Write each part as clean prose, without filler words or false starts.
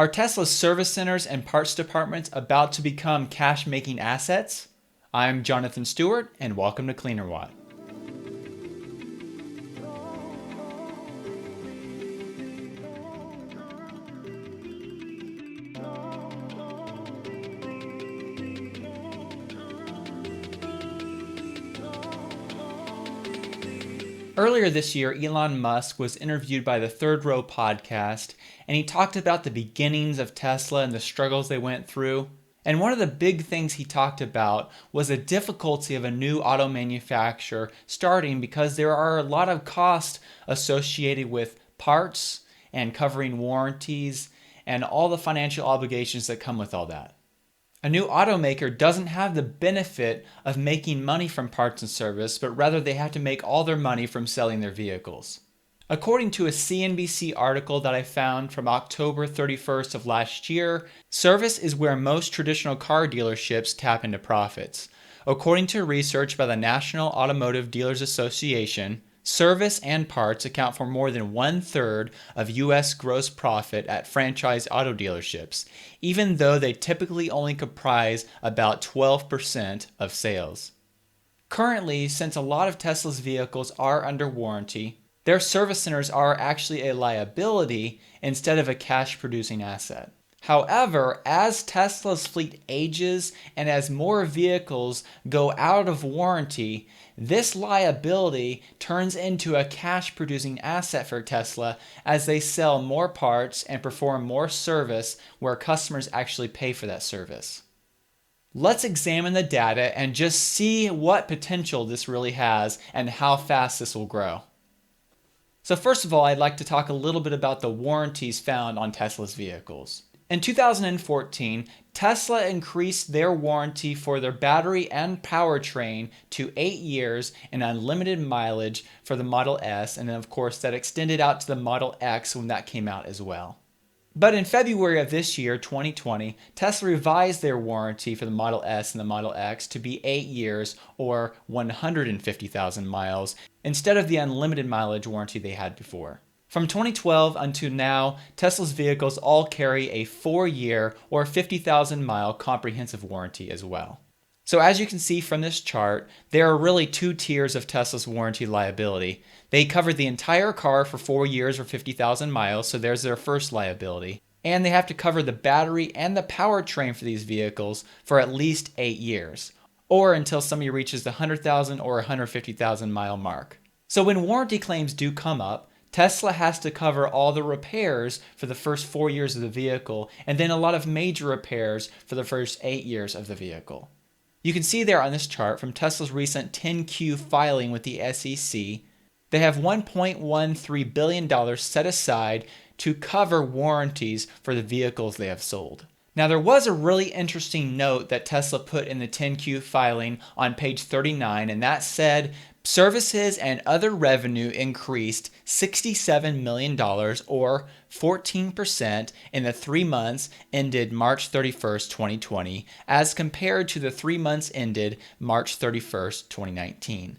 Are Tesla's service centers and parts departments about to become cash-making assets? I'm Jonathan Stewart, and welcome to Cleanerwatt. Earlier this year, Elon Musk was interviewed by the Third Row podcast, and he talked about the beginnings of Tesla and the struggles they went through. And one of the big things he talked about was the difficulty of a new auto manufacturer starting because there are a lot of costs associated with parts and covering warranties and all the financial obligations that come with all that. A new automaker doesn't have the benefit of making money from parts and service, but rather they have to make all their money from selling their vehicles. According to a CNBC article that I found from October 31st of last year, service is where most traditional car dealerships tap into profits. According to research by the National Automotive Dealers Association, service and parts account for more than 1/3 of U.S. gross profit at franchise auto dealerships, even though they typically only comprise about 12% of sales. Currently, since a lot of Tesla's vehicles are under warranty, their service centers are actually a liability instead of a cash-producing asset. However, as Tesla's fleet ages and as more vehicles go out of warranty, this liability turns into a cash-producing asset for Tesla as they sell more parts and perform more service where customers actually pay for that service. Let's examine the data and just see what potential this really has and how fast this will grow. So first of all, I'd like to talk a little bit about the warranties found on Tesla's vehicles. In 2014, Tesla increased their warranty for their battery and powertrain to 8 years and unlimited mileage for the Model S, and then of course that extended out to the Model X when that came out as well. But in February of this year, 2020, Tesla revised their warranty for the Model S and the Model X to be 8 years or 150,000 miles instead of the unlimited mileage warranty they had before. From 2012 until now, Tesla's vehicles all carry a 4-year or 50,000 mile comprehensive warranty as well. So as you can see from this chart, there are really 2 tiers of Tesla's warranty liability. They cover the entire car for 4 years or 50,000 miles, so there's their first liability. And they have to cover the battery and the powertrain for these vehicles for at least 8 years, or until somebody reaches the 100,000 or 150,000 mile mark. So when warranty claims do come up, Tesla has to cover all the repairs for the first 4 years of the vehicle, and then a lot of major repairs for the first 8 years of the vehicle. You can see there on this chart from Tesla's recent 10Q filing with the SEC, they have $1.13 billion set aside to cover warranties for the vehicles they have sold. Now there was a really interesting note that Tesla put in the 10Q filing on page 39, and that said, services and other revenue increased $67 million or 14% in the 3 months ended March 31st, 2020, as compared to the 3 months ended March 31st, 2019.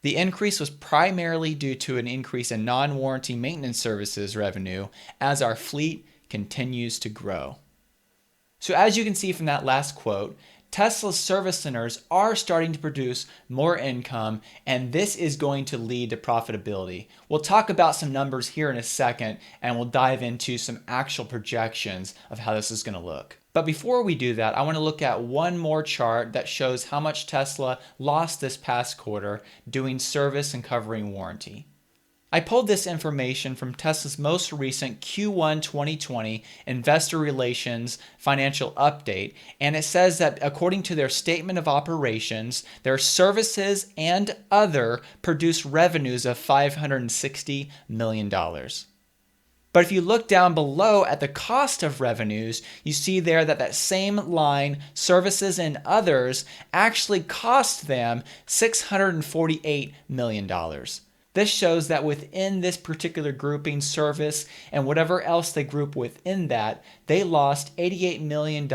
The increase was primarily due to an increase in non-warranty maintenance services revenue as our fleet continues to grow. So as you can see from that last quote, Tesla's service centers are starting to produce more income, and this is going to lead to profitability. We'll talk about some numbers here in a second, and we'll dive into some actual projections of how this is going to look. But before we do that, I want to look at one more chart that shows how much Tesla lost this past quarter doing service and covering warranty. I pulled this information from Tesla's most recent Q1 2020 Investor Relations Financial Update, and it says that according to their statement of operations, their services and other produced revenues of $560 million. But if you look down below at the cost of revenues, you see there that that same line, services and others, actually cost them $648 million. This shows that within this particular grouping, service and whatever else they group within that, they lost $88 million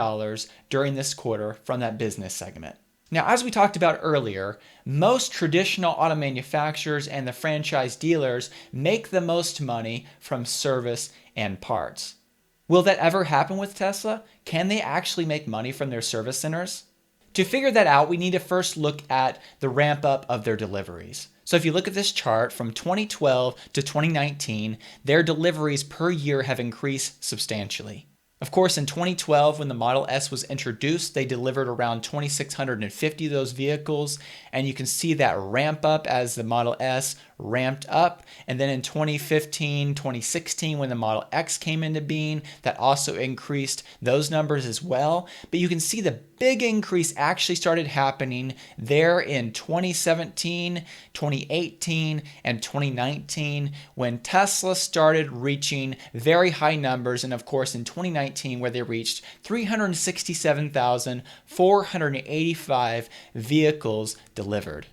during this quarter from that business segment. Now, as we talked about earlier, most traditional auto manufacturers and the franchise dealers make the most money from service and parts. Will that ever happen with Tesla? Can they actually make money from their service centers? To figure that out, we need to first look at the ramp up of their deliveries. So if you look at this chart from 2012 to 2019, their deliveries per year have increased substantially. Of course, in 2012, when the Model S was introduced, they delivered around 2,650 of those vehicles, and you can see that ramp up as the Model S ramped up. And then in 2015, 2016, when the Model X came into being, that also increased those numbers as well. But you can see the big increase actually started happening there in 2017, 2018, and 2019 when Tesla started reaching very high numbers. And of course, in 2019, where they reached 367,485 vehicles delivered.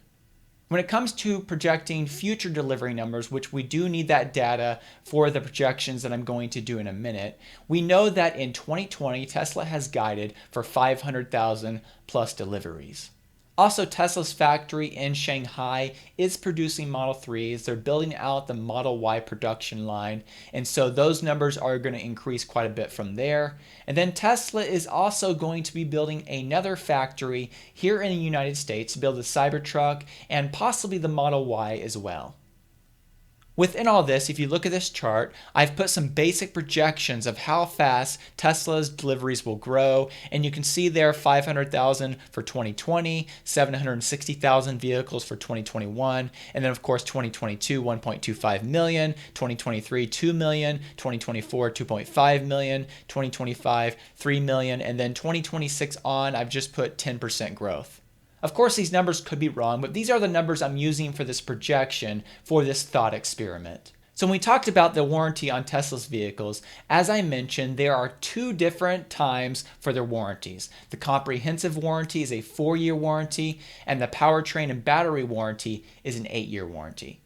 When it comes to projecting future delivery numbers, which we do need that data for the projections that I'm going to do in a minute, we know that in 2020, Tesla has guided for 500,000 plus deliveries. Also, Tesla's factory in Shanghai is producing Model 3s. They're building out the Model Y production line, and so those numbers are going to increase quite a bit from there. And then Tesla is also going to be building another factory here in the United States to build the Cybertruck and possibly the Model Y as well. Within all this, if you look at this chart, I've put some basic projections of how fast Tesla's deliveries will grow, and you can see there 500,000 for 2020, 760,000 vehicles for 2021, and then of course 2022, 1.25 million, 2023, 2 million, 2024, 2.5 million, 2025, 3 million, and then 2026 on, I've just put 10% growth. Of course, these numbers could be wrong, but these are the numbers I'm using for this projection for this thought experiment. So when we talked about the warranty on Tesla's vehicles, as I mentioned, there are two different times for their warranties. The comprehensive warranty is a 4-year warranty, and the powertrain and battery warranty is an 8-year warranty.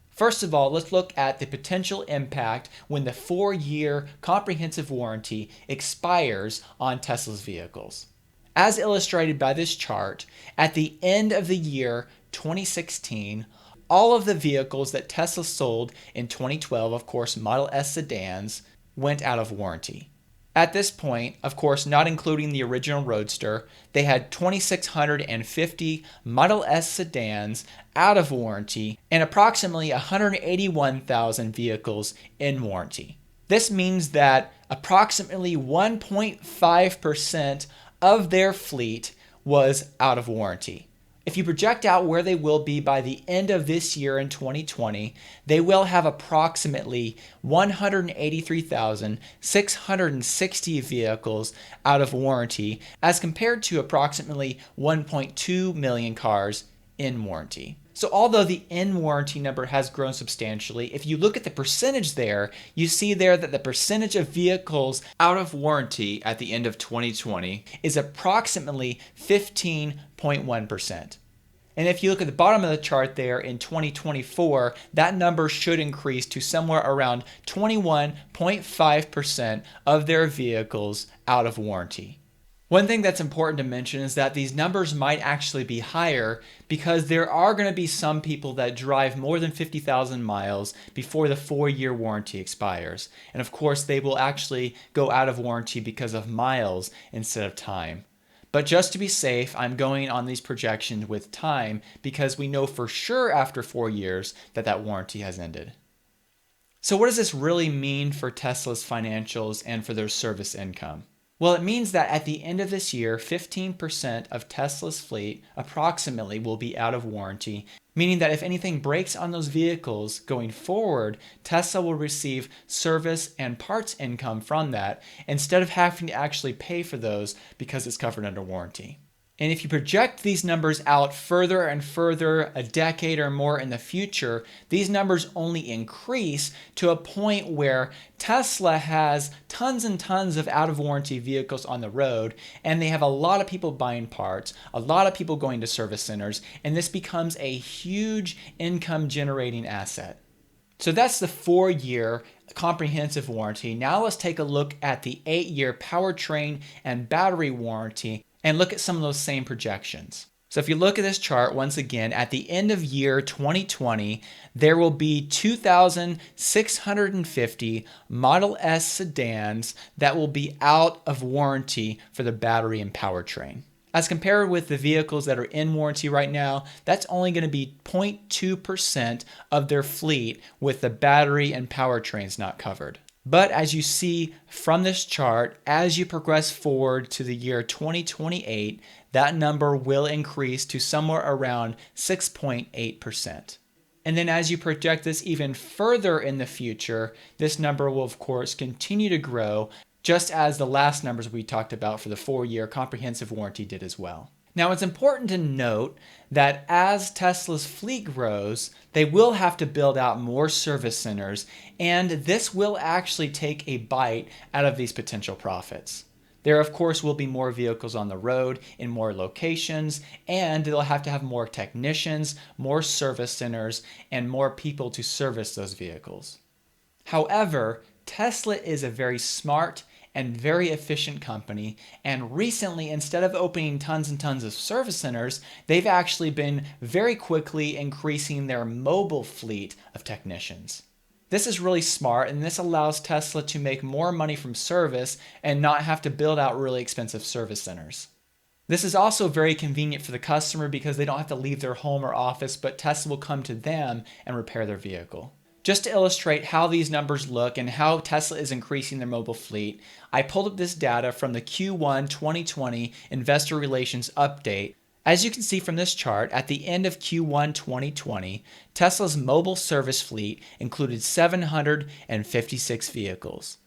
First of all, let's look at the potential impact when the 4-year comprehensive warranty expires on Tesla's vehicles. As illustrated by this chart, at the end of the year 2016, all of the vehicles that Tesla sold in 2012, of course, Model S sedans, went out of warranty. At this point, of course, not including the original Roadster, they had 2,650 Model S sedans out of warranty and approximately 181,000 vehicles in warranty. This means that approximately 1.5% of their fleet was out of warranty. If you project out where they will be by the end of this year in 2020, they will have approximately 183,660 vehicles out of warranty as compared to approximately 1.2 million cars in warranty. So although the in warranty number has grown substantially, if you look at the percentage there, you see there that the percentage of vehicles out of warranty at the end of 2020 is approximately 15.1%. And if you look at the bottom of the chart there in 2024, that number should increase to somewhere around 21.5% of their vehicles out of warranty. One thing that's important to mention is that these numbers might actually be higher because there are going to be some people that drive more than 50,000 miles before the 4-year warranty expires. And of course, they will actually go out of warranty because of miles instead of time. But just to be safe, I'm going on these projections with time because we know for sure after 4 years that that warranty has ended. So what does this really mean for Tesla's financials and for their service income? Well, it means that at the end of this year, 15% of Tesla's fleet approximately will be out of warranty, meaning that if anything breaks on those vehicles going forward, Tesla will receive service and parts income from that instead of having to actually pay for those because it's covered under warranty. And if you project these numbers out further and further, a decade or more in the future, these numbers only increase to a point where Tesla has tons and tons of out-of-warranty vehicles on the road, and they have a lot of people buying parts, a lot of people going to service centers, and this becomes a huge income-generating asset. So that's the 4-year comprehensive warranty. Now let's take a look at the 8-year powertrain and battery warranty and look at some of those same projections. So if you look at this chart once again, at the end of year 2020, there will be 2,650 Model S sedans that will be out of warranty for the battery and powertrain. As compared with the vehicles that are in warranty right now, that's only going to be 0.2% of their fleet with the battery and powertrains not covered. But as you see from this chart, as you progress forward to the year 2028, that number will increase to somewhere around 6.8%. And then as you project this even further in the future, this number will of course continue to grow, just as the last numbers we talked about for the 4-year comprehensive warranty did as well. Now it's important to note that as Tesla's fleet grows, they will have to build out more service centers, and this will actually take a bite out of these potential profits. There of course will be more vehicles on the road in more locations, and they'll have to have more technicians, more service centers, and more people to service those vehicles. However, Tesla is a very smart and very efficient company, and recently, instead of opening tons and tons of service centers, they've actually been very quickly increasing their mobile fleet of technicians. This is really smart, and this allows Tesla to make more money from service and not have to build out really expensive service centers. This is also very convenient for the customer because they don't have to leave their home or office, but Tesla will come to them and repair their vehicle. Just to illustrate how these numbers look and how Tesla is increasing their mobile fleet, I pulled up this data from the Q1 2020 Investor Relations Update. As you can see from this chart, at the end of Q1 2020, Tesla's mobile service fleet included 756 vehicles.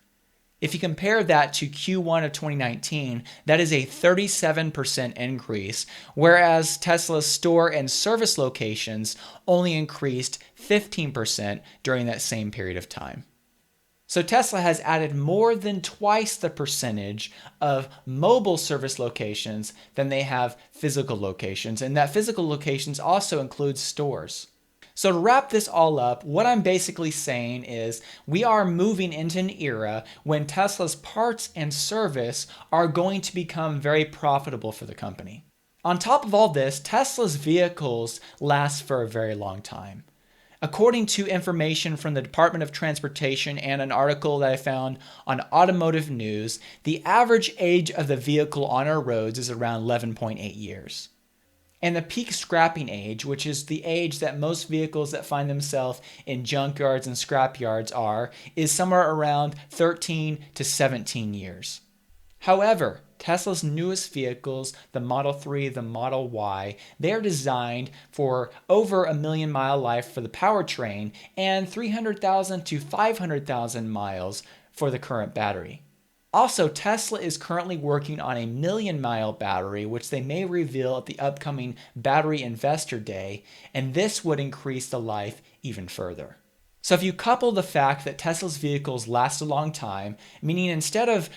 If you compare that to Q1 of 2019, that is a 37% increase, whereas Tesla's store and service locations only increased 15% during that same period of time. So Tesla has added more than twice the percentage of mobile service locations than they have physical locations, and that physical locations also includes stores. So to wrap this all up, what I'm basically saying is we are moving into an era when Tesla's parts and service are going to become very profitable for the company. On top of all this, Tesla's vehicles last for a very long time. According to information from the Department of Transportation and an article that I found on Automotive News, the average age of the vehicle on our roads is around 11.8 years. And the peak scrapping age, which is the age that most vehicles that find themselves in junkyards and scrapyards are, is somewhere around 13 to 17 years. However, Tesla's newest vehicles, the Model 3, the Model Y, they are designed for over a million-mile life for the powertrain and 300,000 to 500,000 miles for the current battery. Also, Tesla is currently working on a million-mile battery, which they may reveal at the upcoming Battery Investor Day, and this would increase the life even further. So if you couple the fact that Tesla's vehicles last a long time, meaning instead of,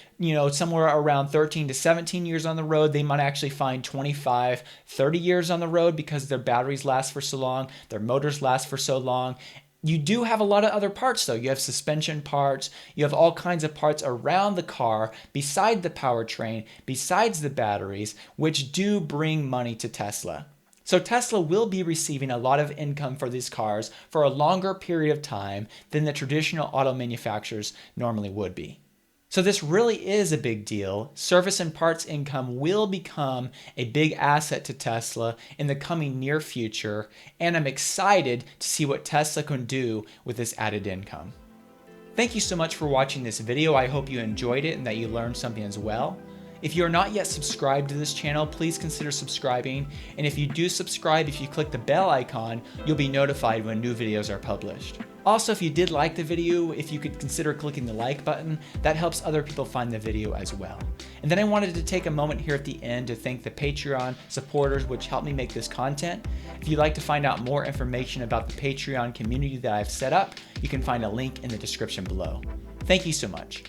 somewhere around 13 to 17 years on the road, they might actually find 25, 30 years on the road because their batteries last for so long, their motors last for so long. You do have a lot of other parts though. You have suspension parts, you have all kinds of parts around the car beside the powertrain, besides the batteries, which do bring money to Tesla. So Tesla will be receiving a lot of income for these cars for a longer period of time than the traditional auto manufacturers normally would be. So this really is a big deal. Service and parts income will become a big asset to Tesla in the coming near future, and I'm excited to see what Tesla can do with this added income. Thank you so much for watching this video. I hope you enjoyed it and that you learned something as well. If you are not yet subscribed to this channel, please consider subscribing. And if you do subscribe, if you click the bell icon, you'll be notified when new videos are published. Also, if you did like the video, if you could consider clicking the like button, that helps other people find the video as well. And then I wanted to take a moment here at the end to thank the Patreon supporters which helped me make this content. If you'd like to find out more information about the Patreon community that I've set up, you can find a link in the description below. Thank you so much.